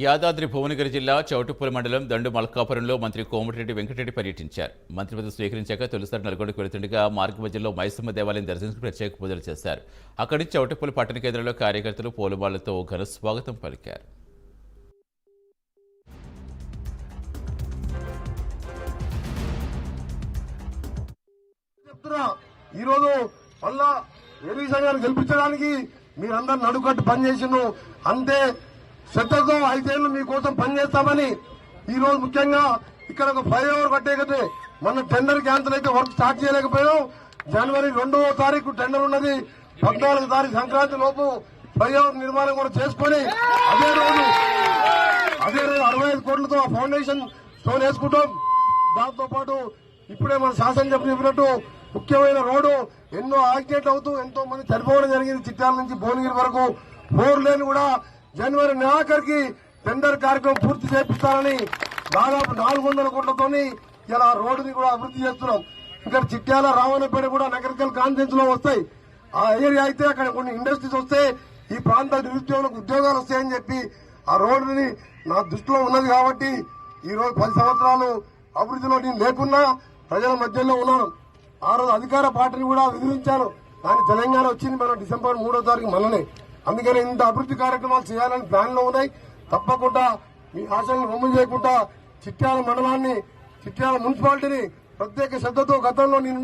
యాదాద్రి భువనగిరి జిల్లా చౌటుప్పల్ మండలం దండు మల్కాపురంలో మంత్రి కోమటిరెడ్డి వెంకటరెడ్డి పర్యటించారు. మంత్రి పదవి స్వీకరించాక తొలిసారి నల్గొండకు వెళుతుండగా మార్గ మధ్యలో మైసమ్మ దేవాలయం దర్శించుకుని ప్రత్యేక పూజలు చేశారు. అక్కడి నుంచి చౌటుప్పల్ పట్టణ కేంద్రంలో కార్యకర్తలు పూలమాలతో ఘన స్వాగతం పలికారు. ఈరోజు మళ్ళా వెరీసా గారు గెలిపించడానికి మీరందరూ నడుకట్టు పనిచేసిండ్రు. అంతే శ్రద్ధతో 5 ఏళ్లు మీకోసం పనిచేస్తామని ఈ రోజు ముఖ్యంగా ఇక్కడ ఒక ఫ్లైఓవర్ కట్టేకతే మన టెండర్ క్యాన్సిల్ అయితే వర్క్ స్టార్ట్ చేయలేకపోయాం. జనవరి 2వ తారీఖు టెండర్ ఉన్నది. 14వ తారీఖు సంక్రాంతి లోపు ఫ్లైఓవర్ నిర్మాణం కూడా చేసుకుని అదే రోజు 65 కోట్లతో ఆ ఫౌండేషన్ స్టోన్ వేసుకుంటాం. దాంతో పాటు ఇప్పుడే మన శాసనసభ చెప్పినట్టు ముఖ్యమైన రోడ్డు ఎన్నో యాక్సిడెంట్ అవుతూ ఎంతో మంది చనిపోవడం జరిగింది. చిట్యాల నుంచి భువనగిరి వరకు 4 లేన్ కూడా జనవరి నెలాఖరికి టెండర్ కార్యక్రమం పూర్తి చేపిస్తారని దాదాపు 400 కోట్లతోని ఇలా రోడ్డుని కూడా అభివృద్ధి చేస్తున్నాం. ఇక్కడ చిట్యాల రావణపేట కూడా నగరికల్ కాన్ఫరెన్స్ లో వస్తాయి. ఆ ఏరియా అయితే అక్కడ కొన్ని ఇండస్ట్రీస్ వస్తే ఈ ప్రాంత నిరుద్యోగులకు ఉద్యోగాలు వస్తాయని చెప్పి ఆ రోడ్డుని నా దృష్టిలో ఉన్నది కాబట్టి ఈ రోజు 10 సంవత్సరాలు అభివృద్ధిలో నేను లేకున్నా ప్రజల మధ్యలో ఉన్నాను. ఆ రోజు అధికార పార్టీని కూడా విధించాను. కానీ తెలంగాణ వచ్చింది మన డిసెంబర్ 3వ తారీఖు మననే. అందుకని ఇంత అభివృద్ధి కార్యక్రమాలు చేయాలని ప్లాన్ లో ఉన్నాయి. తప్పకుండా మీ ఆశలను రొమ్ము చేయకుండా చిట్యాల మండలాన్ని, చిట్యాల మున్సిపాలిటీని ప్రత్యేక శ్రద్ధతో గతంలో నేను